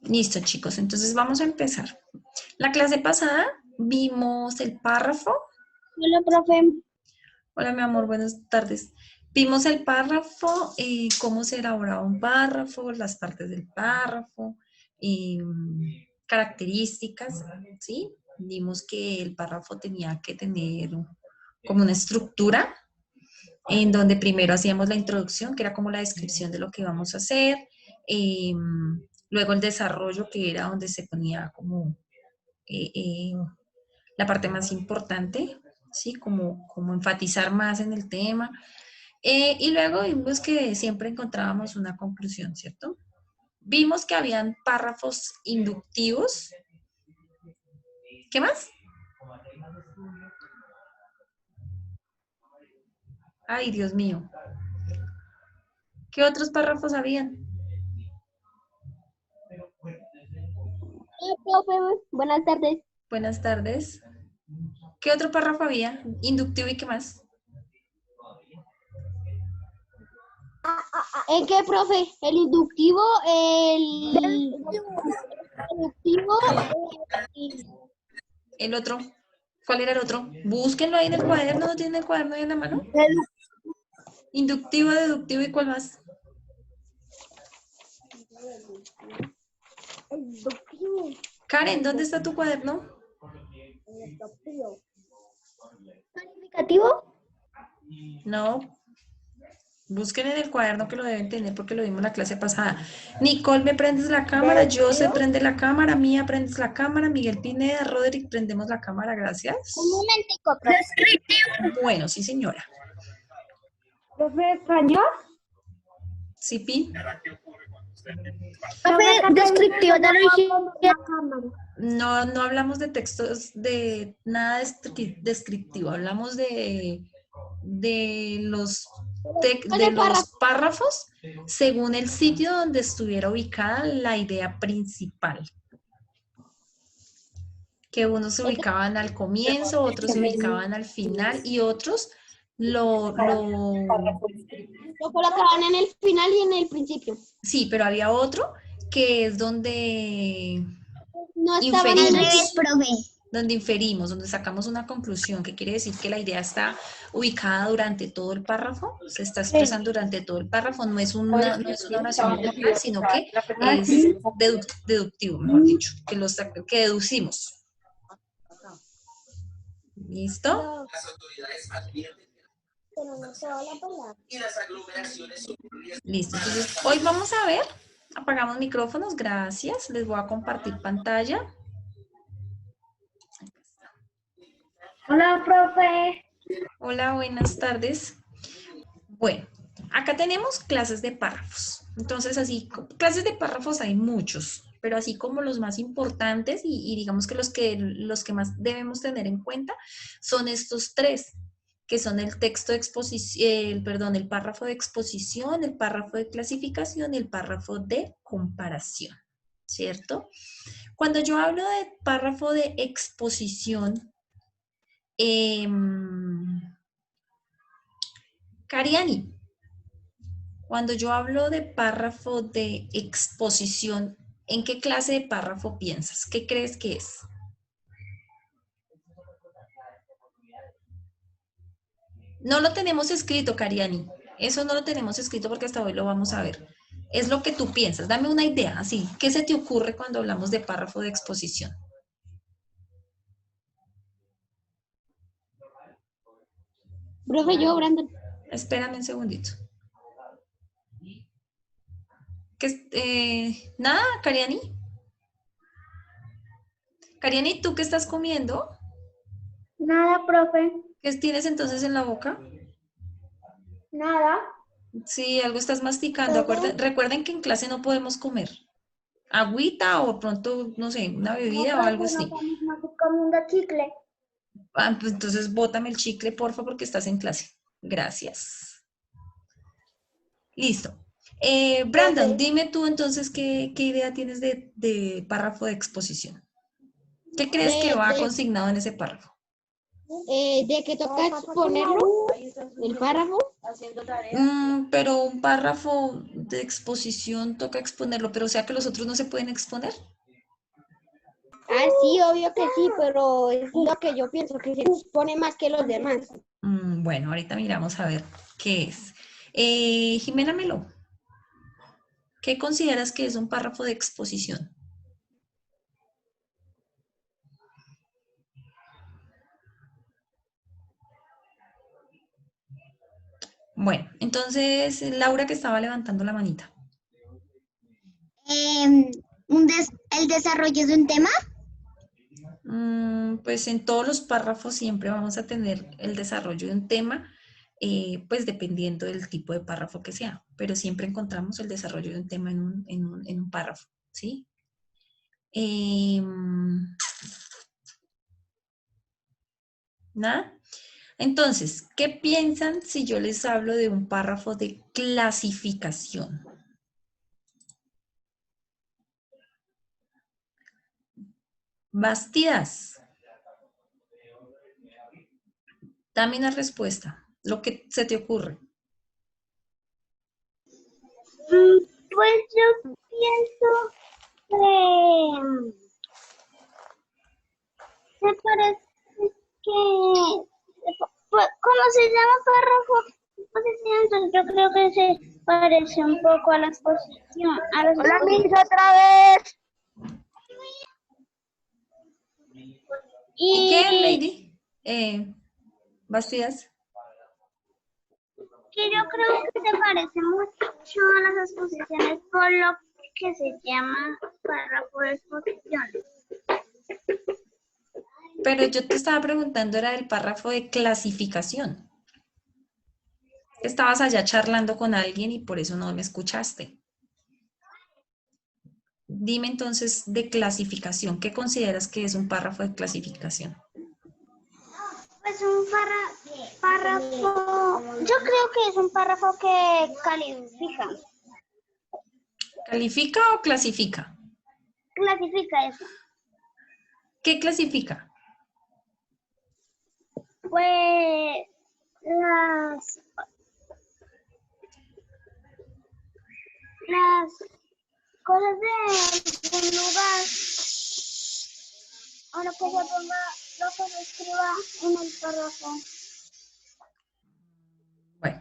Listo, chicos. Entonces vamos a empezar. La clase pasada vimos el párrafo. Hola, profe. Hola, mi amor, buenas tardes. Vimos el párrafo, cómo se elaboraba un párrafo, las partes del párrafo, características, ¿sí? Vimos que el párrafo tenía que tener como una estructura, en donde primero hacíamos la introducción, que era como la descripción de lo que íbamos a hacer, eh, luego el desarrollo, que era donde se ponía como eh, eh, la parte más importante, ¿sí? Como enfatizar más en el tema. Y luego vimos que siempre encontrábamos una conclusión, ¿cierto? Vimos que habían párrafos inductivos. ¿Qué más? Ay, Dios mío. ¿Qué otros párrafos habían? Hola, profe. Buenas tardes. Buenas tardes. ¿Qué otro párrafo había? Inductivo y qué más. ¿En qué, profe? El inductivo, el deductivo, el- El otro. ¿Cuál era el otro? Búsquenlo ahí en el cuaderno. ¿No tienen el cuaderno ahí en la mano? Inductivo, deductivo y cuál más. el deductivo. Karen, ¿dónde está tu cuaderno? El deductivo. ¿Calificativo? No. Busquen en el cuaderno que lo deben tener porque lo vimos en la clase pasada. Nicole, ¿me prendes la cámara? José, prende la cámara. Mía, prendes la cámara. Miguel Pineda, Roderick, prendemos la cámara. Gracias. Un momentico, profe. Bueno, sí, señora. ¿Profe español? ¿Sí, Pi? Profe, descriptivo de origen. No hablamos de textos, de nada descriptivo. Hablamos de de El los párrafo. párrafos según el sitio donde estuviera ubicada la idea principal. Que unos se ubicaban al comienzo, otros se ubicaban al final y otros lo Lo colocaban en el final y en el principio. sí, pero había otro que es donde No estaban al revés, inferimos, profe. donde sacamos una conclusión, que quiere decir que la idea está ubicada durante todo el párrafo, se está expresando durante todo el párrafo, no es una oración como tal, sino que es deductivo, mejor dicho, que deducimos. ¿Listo? Listo, entonces hoy vamos a ver, apagamos micrófonos, gracias, les voy a compartir pantalla. Hola, profe. Hola, buenas tardes. Bueno, acá tenemos clases de párrafos. Entonces, así, clases de párrafos hay muchos, pero así como los más importantes y digamos que los que más debemos tener en cuenta son estos tres, que son el texto de exposición, el párrafo de exposición, el párrafo de clasificación y el párrafo de comparación, ¿cierto? Cuando yo hablo de párrafo de exposición, eh, Cariani, cuando yo hablo de párrafo de exposición, ¿en qué clase de párrafo piensas? ¿Qué crees que es? No lo tenemos escrito, Cariani. Eso no lo tenemos escrito porque hasta hoy lo vamos a ver. Es lo que tú piensas. Dame una idea, así. ¿Qué se te ocurre cuando hablamos de párrafo de exposición? Profe, yo, Brandon. Espérame un segundito. Nada, Cariani. Cariani, ¿tú qué estás comiendo? Nada, profe. ¿Qué tienes entonces en la boca? Nada. Sí, algo estás masticando. Recuerden que en clase no podemos comer. Agüita o pronto, no sé, una No, bebida o algo profe, no así. estamos comiendo chicle. Ah, pues entonces bótame el chicle, porfa, porque estás en clase. Gracias. Listo. Brandon, Profe. dime tú entonces qué idea tienes de párrafo de exposición. ¿Qué crees que va De consignado en ese párrafo? ¿De que toca exponerlo? ¿El párrafo? Pero un párrafo de exposición toca exponerlo, pero o sea que los otros no se pueden exponer. Ah, sí, obvio que sí, pero es lo que yo pienso, que se expone más que los demás. Bueno, ahorita miramos a ver qué es. Jimena Melo, ¿qué consideras que es un párrafo de exposición? Bueno, entonces Laura que estaba levantando la manita. El desarrollo de un tema. Pues en todos los párrafos siempre vamos a tener el desarrollo de un tema, pues dependiendo del tipo de párrafo que sea, pero siempre encontramos el desarrollo de un tema en un párrafo, ¿sí? ¿Nada? Entonces, ¿qué piensan si yo les hablo de un párrafo de clasificación? Bastidas, dame una respuesta, lo que se te ocurre. Pues yo pienso que se parece que, ¿cómo se llama párrafo? Exposición, entonces yo creo que se parece un poco a la exposición. Hola, Miss, otra vez. ¿Y qué, Y Lady? Bastidas. que yo creo que se parece mucho a las exposiciones por lo que se llama párrafo de exposiciones. Pero yo te estaba preguntando, era el párrafo de clasificación. Estabas allá charlando con alguien y por eso no me escuchaste. Dime entonces de clasificación, ¿qué consideras que es un párrafo de clasificación? Pues un párrafo, yo creo que es un párrafo que califica, ¿Califica o clasifica? clasifica eso. ¿Qué clasifica? Pues las cosas de algún lugar, o lo que se ponga, lo que se escriba en el párrafo. Bueno,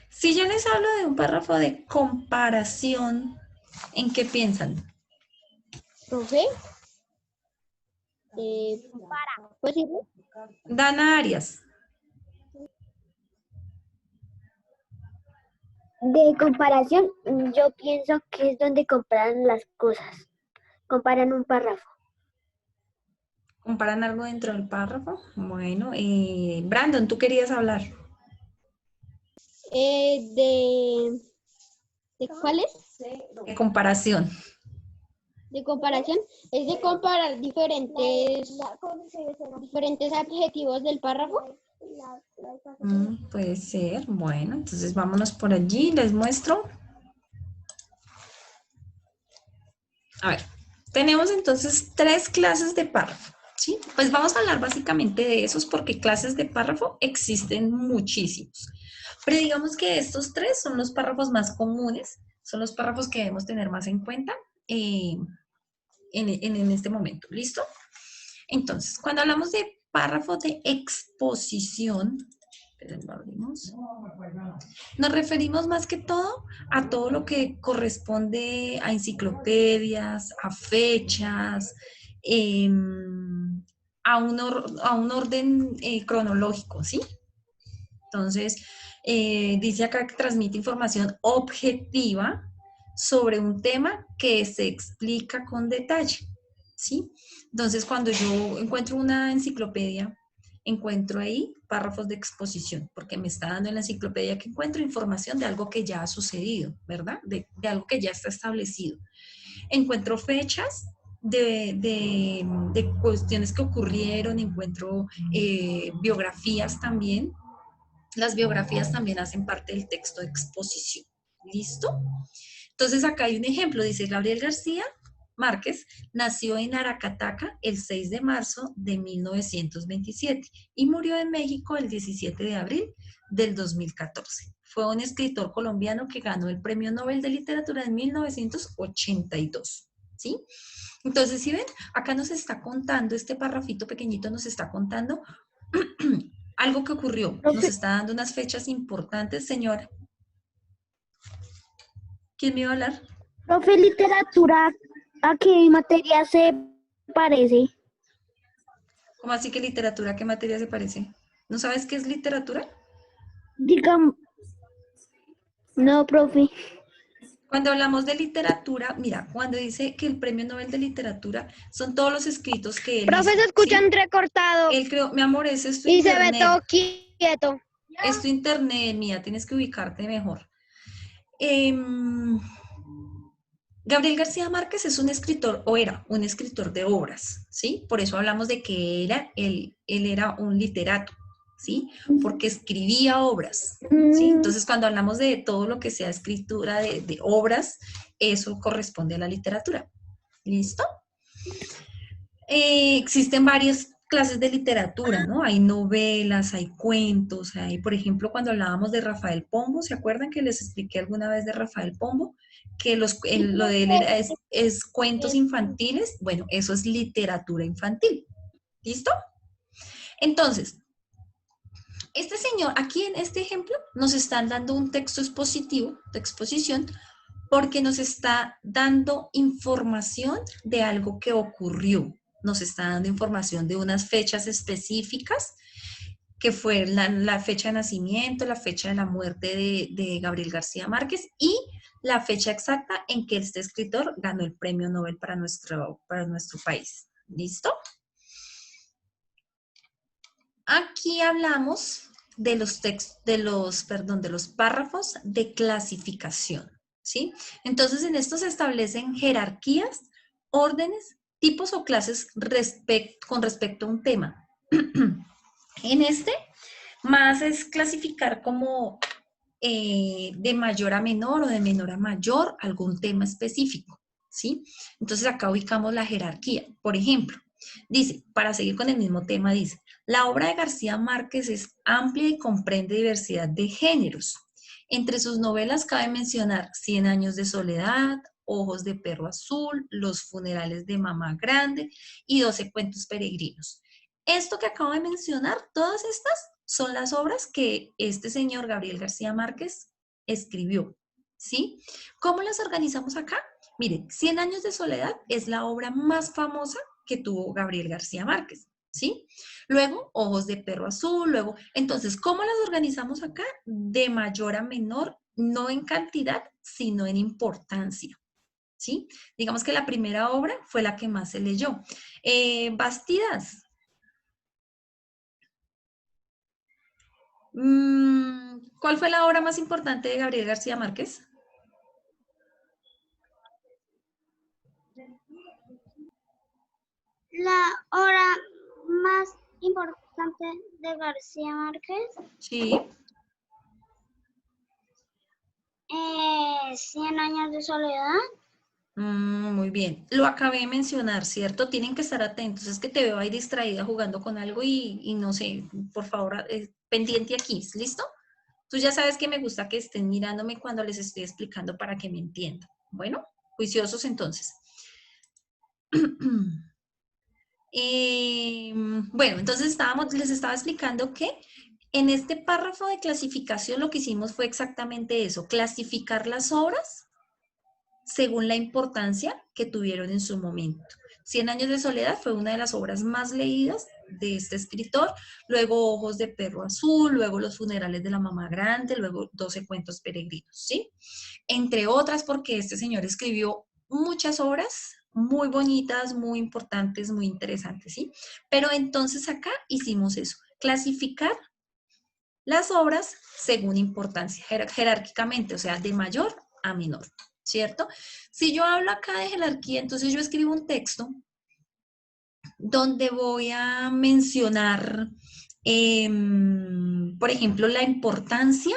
si yo les hablo de un párrafo de comparación, ¿en qué piensan? ¿Profe? ¿Puedes decirlo? Dana Arias. De comparación, yo pienso que es donde comparan las cosas, comparan un párrafo. ¿Comparan algo dentro del párrafo? Bueno, Brandon, tú querías hablar. ¿De cuál es? De comparación. De comparación, es de comparar diferentes adjetivos del párrafo. Puede ser. Bueno, entonces vámonos por allí. Les muestro. A ver, tenemos entonces 3 clases de párrafo. ¿Sí? Pues vamos a hablar básicamente de esos porque clases de párrafo existen muchísimos. Pero digamos que estos 3 son los párrafos más comunes, son los párrafos que debemos tener más en cuenta en este momento. ¿Listo? Entonces, cuando hablamos de párrafo de exposición, lo abrimos, nos referimos más que todo a todo lo que corresponde a enciclopedias, a fechas, a un orden cronológico, ¿sí? Entonces, dice acá que transmite información objetiva sobre un tema que se explica con detalle, ¿sí? Entonces, cuando yo encuentro una enciclopedia, encuentro ahí párrafos de exposición, porque me está dando en la enciclopedia que encuentro información de algo que ya ha sucedido, ¿verdad? De algo que ya está establecido. Encuentro fechas de cuestiones que ocurrieron, encuentro biografías también. Las biografías también hacen parte del texto de exposición. ¿Listo? Entonces acá hay un ejemplo, dice Gabriel García Márquez nació en Aracataca el 6 de marzo de 1927 y murió en México el 17 de abril del 2014. Fue un escritor colombiano que ganó el Premio Nobel de Literatura en 1982. ¿Sí? Entonces, si ven, acá nos está contando, este parrafito pequeñito nos está contando algo que ocurrió. Nos Profe, está dando unas fechas importantes, señora. ¿Quién me iba a hablar? profe, literatura, ¿a qué materia se parece? ¿Cómo así que literatura? ¿A qué materia se parece? ¿No sabes qué es literatura? Digamos, no, profe. Cuando hablamos de literatura, mira, cuando dice que el Premio Nobel de Literatura son todos los escritos que él Profe, hizo, se escucha ¿sí? entrecortado Él creó, mi amor, ese es tu y se ve internet. todo quieto. Es tu internet, mía, tienes que ubicarte mejor. Gabriel García Márquez es un escritor, o era un escritor de obras, ¿sí? Por eso hablamos de que él era un literato, ¿sí? Porque escribía obras, ¿sí? Entonces, cuando hablamos de todo lo que sea escritura de obras, eso corresponde a la literatura. ¿Listo? Existen varias clases de literatura, ¿no? Hay novelas, hay cuentos, hay, por ejemplo, cuando hablábamos de Rafael Pombo, ¿se acuerdan que les expliqué alguna vez de Rafael Pombo? Que lo de él es cuentos infantiles. Bueno, eso es literatura infantil. ¿Listo? Entonces, este señor, aquí en este ejemplo, nos están dando un texto expositivo, de exposición, porque nos está dando información de algo que ocurrió. Nos está dando información de unas fechas específicas, que fue la fecha de nacimiento, la fecha de la muerte de Gabriel García Márquez y la fecha exacta en que este escritor ganó el premio Nobel para nuestro país. ¿Listo? Aquí hablamos de los párrafos de clasificación, ¿sí? Entonces, en esto se establecen jerarquías, órdenes, tipos o clases con respecto a un tema. En este, más es clasificar como de mayor a menor o de menor a mayor algún tema específico, ¿sí? Entonces acá ubicamos la jerarquía. Por ejemplo, dice, para seguir con el mismo tema, dice, la obra de García Márquez es amplia y comprende diversidad de géneros. Entre sus novelas cabe mencionar Cien años de soledad, Ojos de perro azul, Los funerales de mamá grande y 12 cuentos peregrinos. Esto que acabo de mencionar, todas estas son las obras que este señor Gabriel García Márquez escribió, ¿sí? ¿Cómo las organizamos acá? Miren, Cien años de soledad es la obra más famosa que tuvo Gabriel García Márquez, ¿sí? Luego, Ojos de perro azul, luego, entonces, ¿cómo las organizamos acá? De mayor a menor, no en cantidad, sino en importancia, ¿sí? Digamos que la primera obra fue la que más se leyó. Bastidas. ¿Cuál fue la obra más importante de Gabriel García Márquez? La obra más importante de García Márquez, Sí. 100 años de soledad. Muy bien. Lo acabé de mencionar, ¿cierto? Tienen que estar atentos. Es que te veo ahí distraída jugando con algo y no sé, por favor, pendiente aquí, ¿listo? Tú ya sabes que me gusta que estén mirándome cuando les estoy explicando para que me entiendan. Bueno, juiciosos entonces. Bueno, entonces les estaba explicando que en este párrafo de clasificación lo que hicimos fue exactamente eso, clasificar las obras según la importancia que tuvieron en su momento. Cien años de soledad fue una de las obras más leídas de este escritor, luego Ojos de perro azul, luego Los funerales de la mamá grande, luego 12 cuentos peregrinos, ¿sí? Entre otras porque este señor escribió muchas obras muy bonitas, muy importantes, muy interesantes, ¿sí? Pero entonces acá hicimos eso, clasificar las obras según importancia, jerárquicamente, o sea, de mayor a menor, ¿cierto? Si yo hablo acá de jerarquía, entonces yo escribo un texto donde voy a mencionar, por ejemplo, la importancia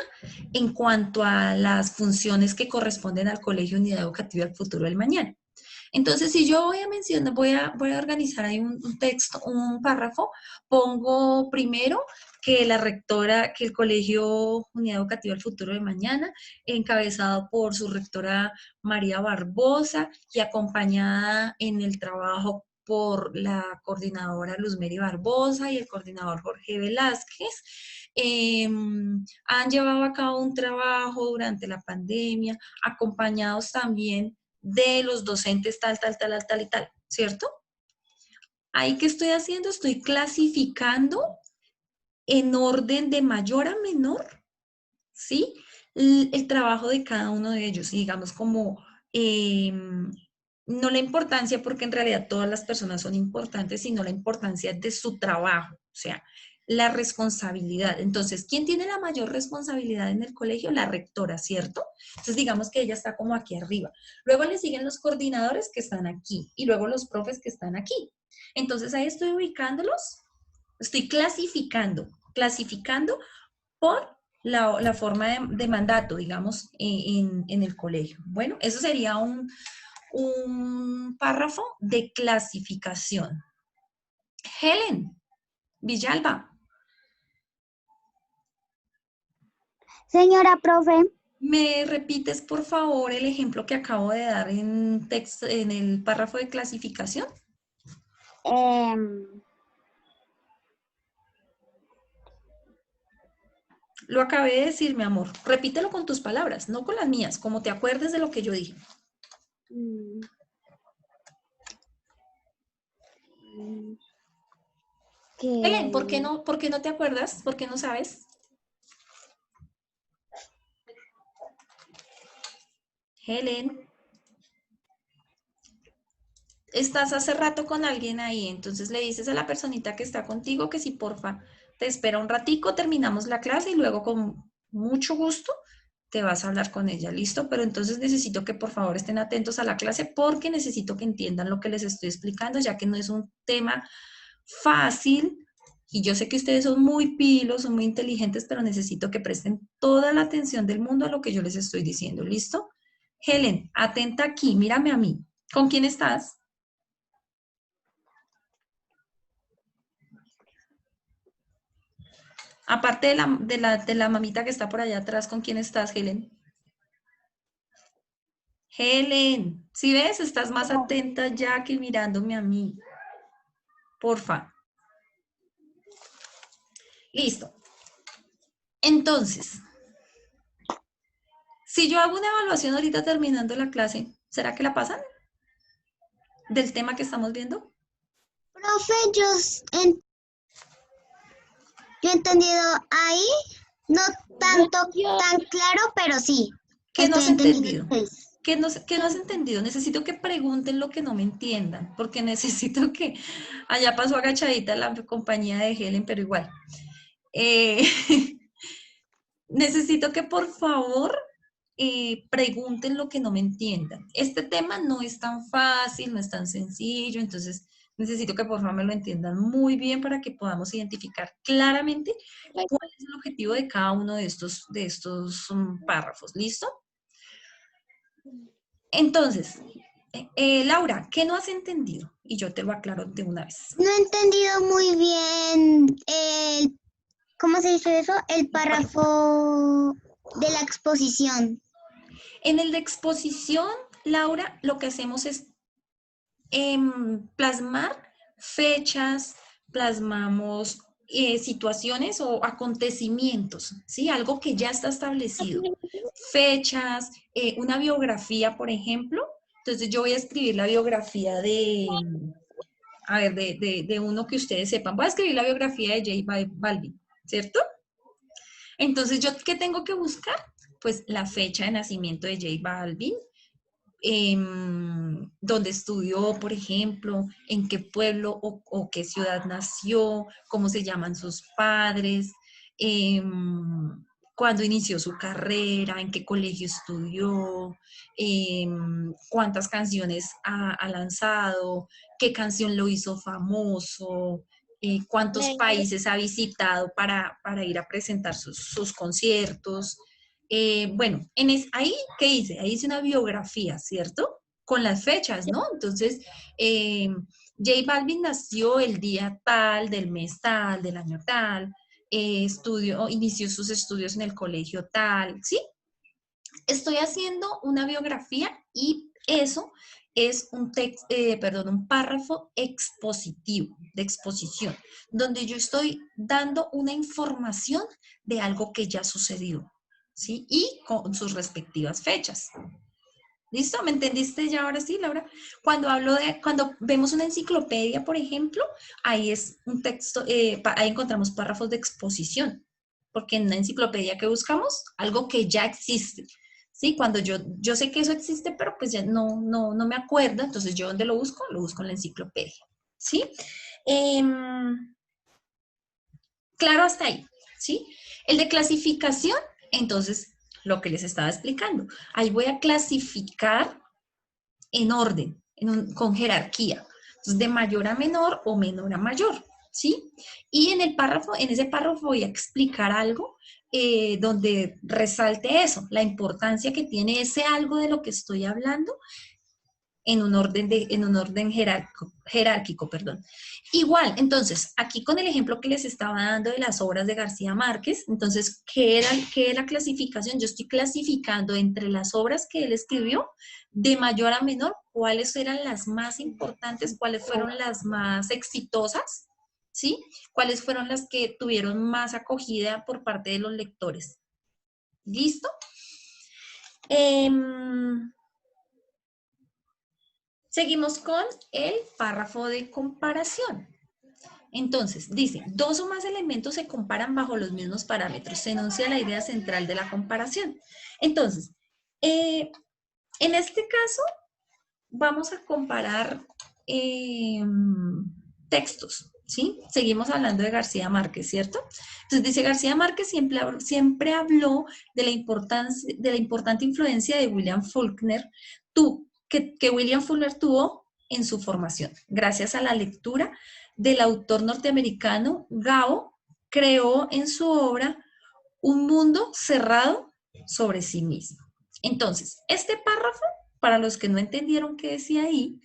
en cuanto a las funciones que corresponden al Colegio Unidad Educativa del Futuro del Mañana. Entonces, si yo voy a mencionar, voy a organizar ahí un texto, un párrafo, pongo primero que la rectora, que el Colegio Unidad Educativa del Futuro de Mañana, encabezado por su rectora María Barbosa y acompañada en el trabajo por la coordinadora Luzmeri Barbosa y el coordinador Jorge Velázquez, han llevado a cabo un trabajo durante la pandemia, acompañados también de los docentes tal y tal, ¿cierto? Ahí, ¿qué estoy haciendo? Estoy clasificando en orden de mayor a menor, ¿sí? El trabajo de cada uno de ellos, digamos como, no la importancia, porque en realidad todas las personas son importantes, sino la importancia de su trabajo, o sea, la responsabilidad. Entonces, ¿quién tiene la mayor responsabilidad en el colegio? La rectora, ¿cierto? Entonces, digamos que ella está como aquí arriba. Luego le siguen los coordinadores que están aquí y luego los profes que están aquí. Entonces, ahí estoy ubicándolos, estoy clasificando por la forma de mandato, digamos, en el colegio. Bueno, eso sería un párrafo de clasificación. Helen Villalba. Señora profe. ¿Me repites, por favor, el ejemplo que acabo de dar en, texto, en el párrafo de clasificación? Lo acabé de decir, mi amor. Repítelo con tus palabras, no con las mías, como te acuerdes de lo que yo dije. Helen, ¿por qué no te acuerdas? ¿Por qué no sabes? Helen, estás hace rato con alguien ahí, entonces le dices a la personita que está contigo que si porfa te espera un ratico, terminamos la clase y luego con mucho gusto te vas a hablar con ella, ¿listo? Pero entonces necesito que por favor estén atentos a la clase porque necesito que entiendan lo que les estoy explicando, ya que no es un tema fácil y yo sé que ustedes son muy pilos, son muy inteligentes, pero necesito que presten toda la atención del mundo a lo que yo les estoy diciendo, ¿listo? Helen, atenta aquí, mírame a mí. ¿Con quién estás? Aparte de la mamita que está por allá atrás, ¿con quién estás, Helen? Helen, si ves, estás más atenta ya que mirándome a mí. Porfa. Listo. Entonces, si yo hago una evaluación ahorita terminando la clase, ¿será que la pasan? ¿Del tema que estamos viendo? Profe, yo he entendido ahí, no tanto tan claro, pero sí. ¿Qué no Estoy has entendiendo. entendido? ¿Qué no has entendido? Necesito que pregunten lo que no me entiendan, porque necesito que... Allá pasó agachadita la compañía de Helen, pero igual. Necesito que por favor pregunten lo que no me entiendan. Este tema no es tan fácil, no es tan sencillo, entonces necesito que por favor me lo entiendan muy bien para que podamos identificar claramente cuál es el objetivo de cada uno de estos párrafos. ¿Listo? Entonces, Laura, ¿qué no has entendido? Y yo te lo aclaro de una vez. No he entendido muy bien ¿cómo se dice eso? El párrafo de la exposición. En el de exposición, Laura, lo que hacemos es plasmar fechas, plasmamos situaciones o acontecimientos, ¿sí? Algo que ya está establecido. Fechas, una biografía, por ejemplo. Entonces yo voy a escribir la biografía a ver, de uno que ustedes sepan. Voy a escribir la biografía de J Balvin, ¿cierto? Entonces, ¿yo qué tengo que buscar? Pues la fecha de nacimiento de J Balvin, dónde estudió, por ejemplo, en qué pueblo o qué ciudad nació, cómo se llaman sus padres, cuándo inició su carrera, en qué colegio estudió, cuántas canciones ha lanzado, qué canción lo hizo famoso, cuántos países ha visitado para ir a presentar sus conciertos. Bueno, ahí, ¿qué hice? Ahí hice una biografía, ¿cierto? con las fechas, ¿no? Entonces, J Balvin nació el día tal, del mes tal, del año tal, inició sus estudios en el colegio tal, ¿sí? Estoy haciendo una biografía y eso es un párrafo expositivo, de exposición, donde yo estoy dando una información de algo que ya sucedió, ¿sí? Y con sus respectivas fechas. ¿Listo? ¿Me entendiste ya ahora sí, Laura? Cuando vemos una enciclopedia, por ejemplo, ahí es un texto, ahí encontramos párrafos de exposición, porque en una enciclopedia que buscamos, algo que ya existe, ¿sí? Cuando yo sé que eso existe, pero pues ya no me acuerdo, entonces yo ¿dónde lo busco? Lo busco en la enciclopedia, ¿sí? Claro hasta ahí, ¿sí? El de clasificación, entonces, lo que les estaba explicando. Ahí voy a clasificar en orden, con jerarquía. Entonces, de mayor a menor o menor a mayor, ¿sí? Y en ese párrafo voy a explicar algo donde resalte eso, la importancia que tiene ese algo de lo que estoy hablando en un orden jerárquico, perdón. Igual, entonces, aquí con el ejemplo que les estaba dando de las obras de García Márquez, entonces, ¿qué es la clasificación? Yo estoy clasificando entre las obras que él escribió, de mayor a menor, cuáles eran las más importantes, cuáles fueron las más exitosas, ¿sí? Cuáles fueron las que tuvieron más acogida por parte de los lectores. ¿Listo? Seguimos con el párrafo de comparación. Entonces, dice, dos o más elementos se comparan bajo los mismos parámetros. Se enuncia la idea central de la comparación. Entonces, en este caso, vamos a comparar textos, ¿sí? Seguimos hablando de García Márquez, ¿cierto? Entonces, dice, García Márquez siempre habló de la importante influencia de William Faulkner, que William Faulkner tuvo en su formación. Gracias a la lectura del autor norteamericano, Gao creó en su obra un mundo cerrado sobre sí mismo. Entonces, este párrafo, para los que no entendieron qué decía ahí,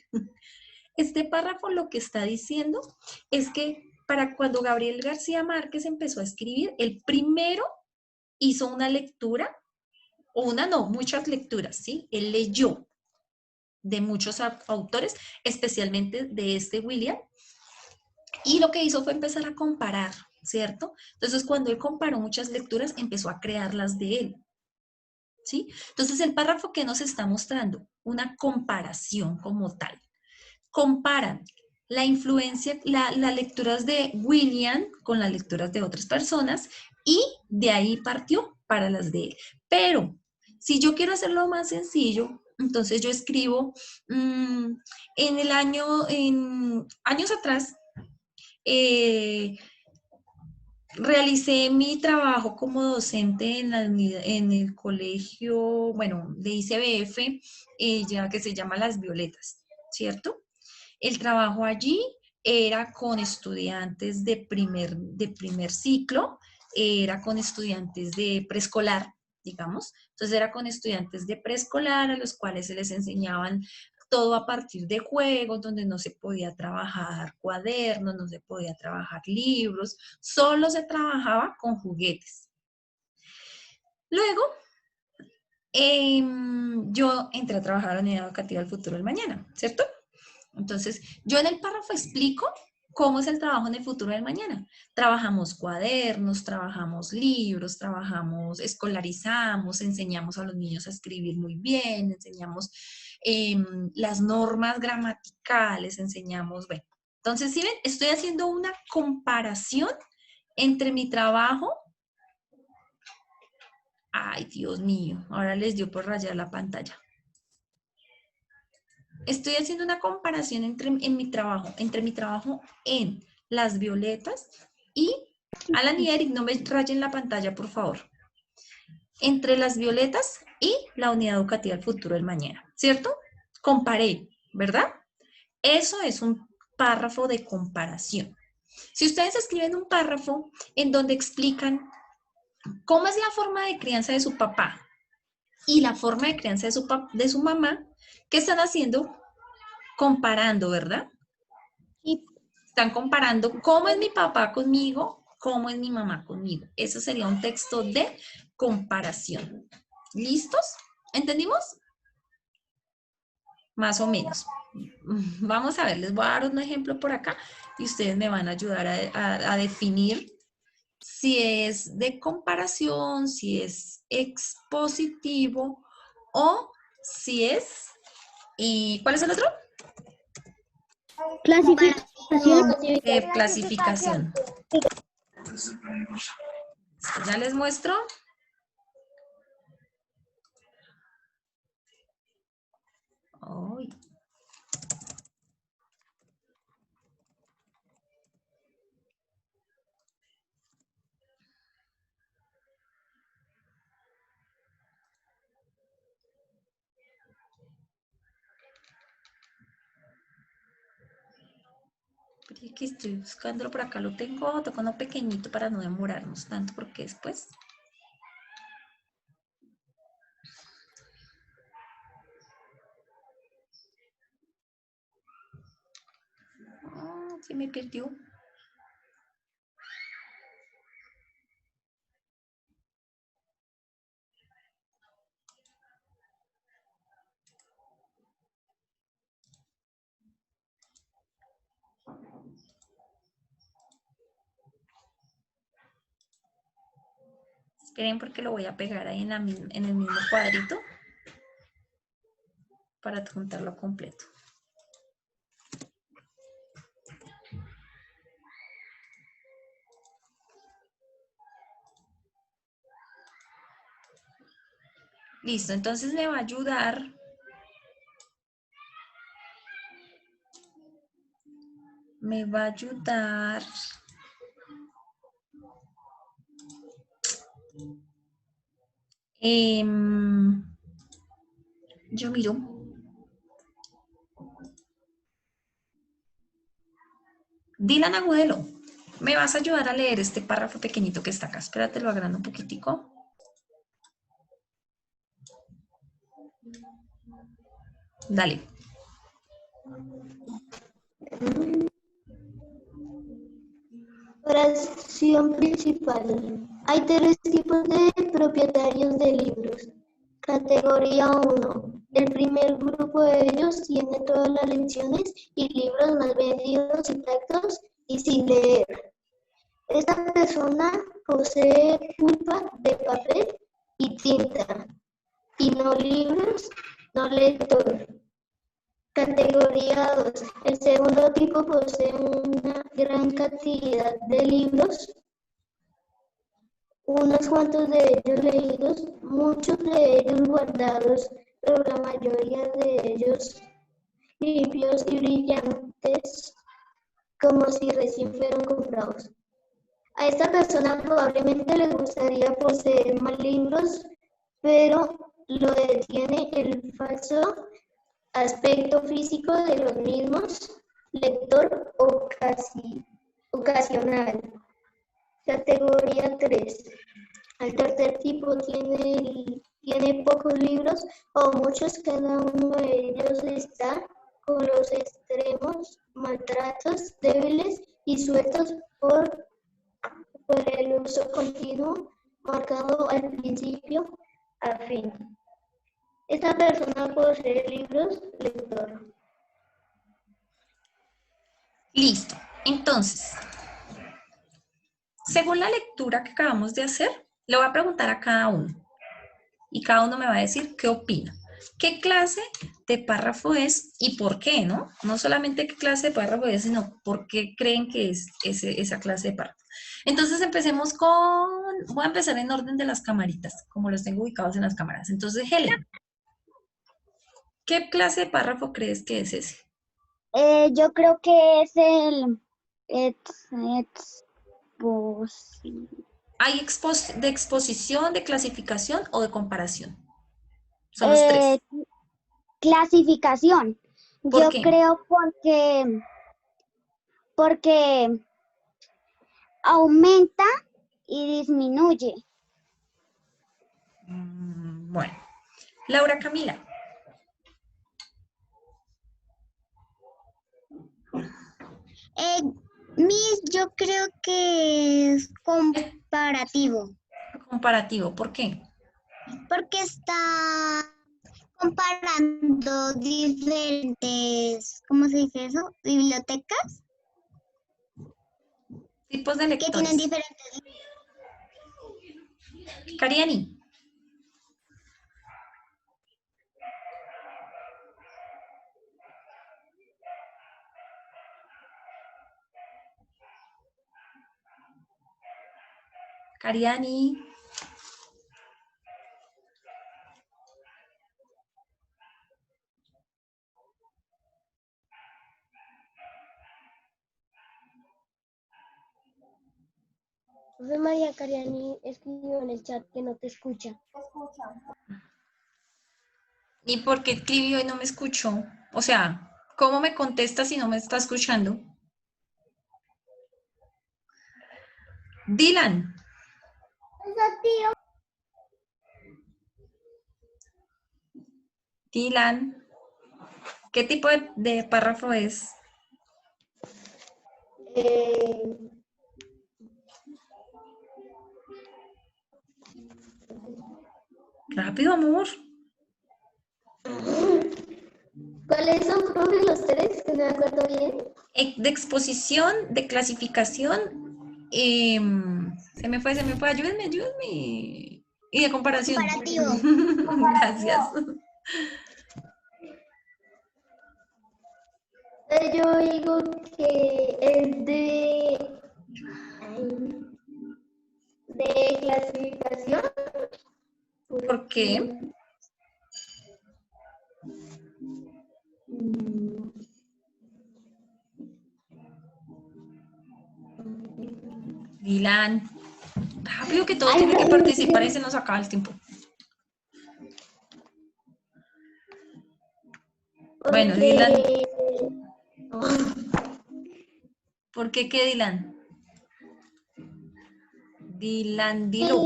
este párrafo lo que está diciendo es que para cuando Gabriel García Márquez empezó a escribir, el primero hizo una lectura, muchas lecturas, ¿sí? Él leyó de muchos autores, especialmente de este William, y lo que hizo fue empezar a comparar, ¿cierto? Entonces, cuando él comparó muchas lecturas, empezó a crearlas de él, ¿sí? Entonces, el párrafo que nos está mostrando, una comparación como tal. Comparan la influencia, las lecturas de William con las lecturas de otras personas y de ahí partió para las de él. Pero si yo quiero hacerlo más sencillo, entonces yo escribo en años atrás, realicé mi trabajo como docente en el colegio, bueno, de ICBF, ya que se llama Las Violetas, ¿cierto? El trabajo allí era con estudiantes de primer ciclo, era con estudiantes de preescolar, digamos. Entonces era con estudiantes de preescolar a los cuales se les enseñaban todo a partir de juegos, donde no se podía trabajar cuadernos, no se podía trabajar libros, solo se trabajaba con juguetes. Luego, yo entré a trabajar a la Unidad Educativa del Futuro del Mañana, ¿cierto? Entonces, yo en el párrafo explico cómo es el trabajo en el futuro del mañana. Trabajamos cuadernos, trabajamos libros, escolarizamos, enseñamos a los niños a escribir muy bien, enseñamos las normas gramaticales, bueno. Entonces, ¿sí ven? Estoy haciendo una comparación entre mi trabajo. Ay, Dios mío, ahora les dio por rayar la pantalla. Estoy haciendo una comparación entre mi trabajo en Las Violetas y Alan y Eric, no me rayen la pantalla, por favor. Entre Las Violetas y la Unidad Educativa del Futuro del Mañana, ¿cierto? Comparé, ¿verdad? Eso es un párrafo de comparación. Si ustedes escriben un párrafo en donde explican cómo es la forma de crianza de su papá y la forma de crianza de su mamá, ¿Qué están haciendo? Comparando, ¿verdad? Sí. Están comparando cómo es mi papá conmigo, cómo es mi mamá conmigo. Eso sería un texto de comparación. ¿Listos? ¿Entendimos? Más o menos. Vamos a ver, les voy a dar un ejemplo por acá y ustedes me van a ayudar a definir si es de comparación, si es expositivo o si es... ¿cuál es el otro? Clasificación. Clasificación. Ya les muestro. Ay. Aquí estoy buscándolo por acá, lo tengo uno pequeñito para no demorarnos tanto porque después... se me perdió. Esperen porque lo voy a pegar ahí en el mismo cuadrito para adjuntarlo completo. Listo, entonces me va a ayudar. Me va a ayudar. Yo miro. Dylan Agudelo, ¿me vas a ayudar a leer este párrafo pequeñito que está acá? Espérate, lo agrando un poquitico. Dale. Fracción principal. Hay tres tipos de propietarios de libros. Categoría 1. El primer grupo de ellos tiene todas las lecciones y libros más vendidos intactos y sin leer. Esta persona posee pulpa de papel y tinta, y no libros, no lector. Categoría 2. El segundo tipo posee una gran cantidad de libros, unos cuantos de ellos leídos, muchos de ellos guardados, pero la mayoría de ellos limpios y brillantes, como si recién fueron comprados. A esta persona probablemente le gustaría poseer más libros, pero lo detiene el falso aspecto físico de los mismos, lector ocasional. Categoría 3. El tercer tipo tiene pocos libros o muchos, cada uno de ellos está con los extremos, maltratos, débiles y sueltos por el uso continuo, marcado al principio a fin. Esta persona posee libros lector. Listo. Entonces, según la lectura que acabamos de hacer, le voy a preguntar a cada uno. Y cada uno me va a decir qué opina. ¿Qué clase de párrafo es y por qué, no? No solamente qué clase de párrafo es, sino por qué creen que es esa clase de párrafo. Entonces empecemos voy a empezar en orden de las camaritas, como los tengo ubicados en las cámaras. Entonces, Helen, ¿qué clase de párrafo crees que es ese? Yo creo que es el ¿Hay de exposición, de clasificación o de comparación? Son los tres. clasificación. ¿Por Yo qué? creo porque aumenta y disminuye. Bueno. Laura Camila. Eh, Miss, yo creo que es comparativo, Comparativo, ¿por qué? porque está comparando diferentes, ¿cómo se dice eso? Bibliotecas Tipos de que tienen lectores. diferentes. Cariani. Cariani. Profe María Cariani escribió en el chat que no te escucha. ¿Y por qué escribió y no me escuchó? O sea, ¿cómo me contesta si no me está escuchando? Dylan. Dylan. ¿Qué tipo de párrafo es? Rápido, amor. ¿Cuáles son, profe, los tres? Que no me acuerdo bien. De exposición, de clasificación, se me fue, ayúdenme, ayúdenme. Y de comparación. Comparativo. Gracias. Yo digo que es de clasificación. ¿Por qué? Dylan. Rápido que todos tienen que participar y se nos acaba el tiempo. Bueno, Dylan. ¿Por qué qué, Dylan? Dylan, dilo.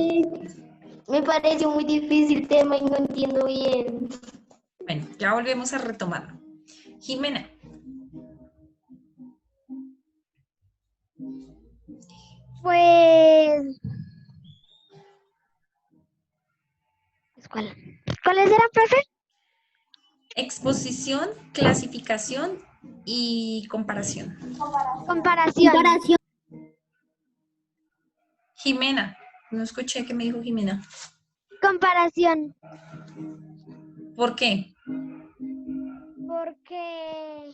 Me parece muy difícil el tema y no entiendo bien. Bueno, ya volvemos a retomarlo. Jimena. Pues, ¿cuáles eran, profe? Exposición, clasificación y comparación. Comparación. Jimena. No escuché qué me dijo Jimena. Comparación. ¿Por qué? Porque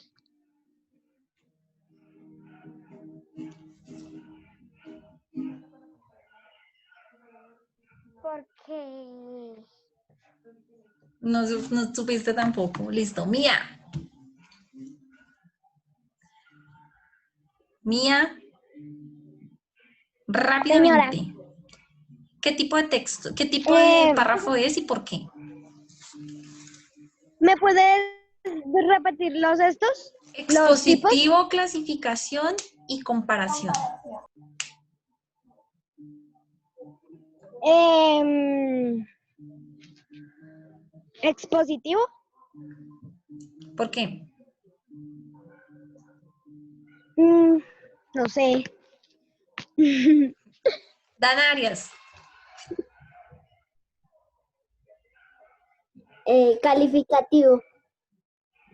porque No supiste tampoco. Listo. Mía. Mía. señora, Rápidamente. ¿Qué tipo de texto, qué tipo de párrafo es y por qué? ¿me puedes repetir los tipos? Expositivo, clasificación y comparación. Em, expositivo, ¿Por qué? no sé. Dan Arias. Calificativo.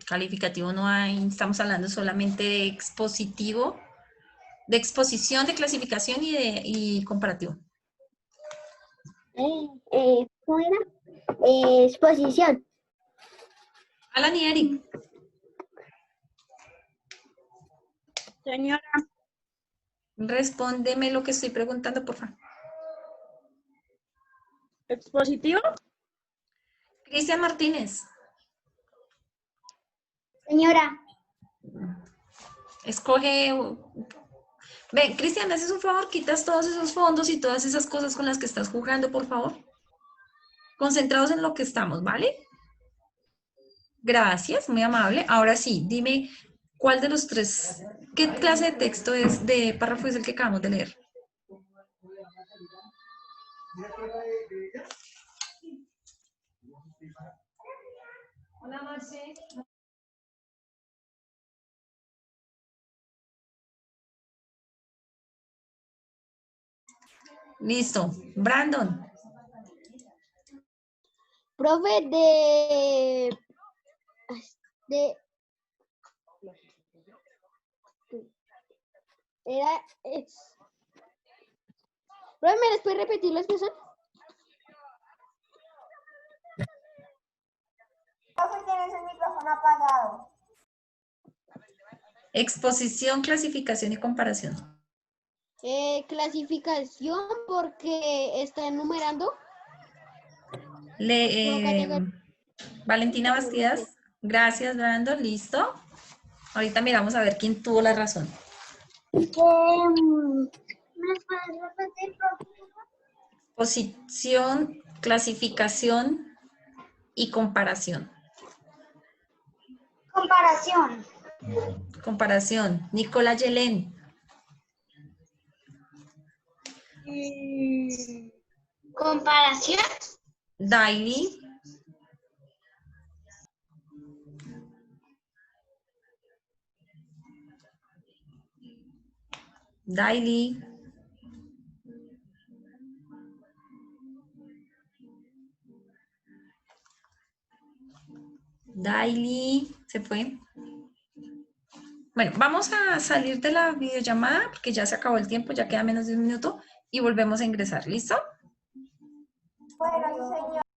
Calificativo no hay, estamos hablando solamente de expositivo, de exposición, de clasificación y comparativo. ¿Cómo era? Exposición. Alan y Eric. Señora. Respóndeme lo que estoy preguntando, por favor. Expositivo. Cristian Martínez. Señora. Escoge. Ven, Cristian, ¿me haces un favor? Quitas todos esos fondos y todas esas cosas con las que estás jugando, por favor. Concentrados en lo que estamos, ¿vale? Gracias, muy amable. Ahora sí, dime cuál de los tres, qué clase de texto es, de párrafo es el que acabamos de leer. Hola, Marce. Listo. Brandon. Profe, profe, ¿me les puede repetir las que son? Profe, tienes el micrófono apagado. Exposición, clasificación y comparación. Clasificación porque está enumerando. Valentina Bastidas. Gracias, Brandon. Listo. Ahorita miramos a ver quién tuvo la razón. ¿Me puedes repetir, profe? Exposición, clasificación y comparación. Comparación. Comparación. Nicola Yelén. Comparación. Daily. Daily. Daily. Se fue. Bueno, vamos a salir de la videollamada porque ya se acabó el tiempo, ya queda menos de un minuto y volvemos a ingresar. ¿Listo? Bueno, señor.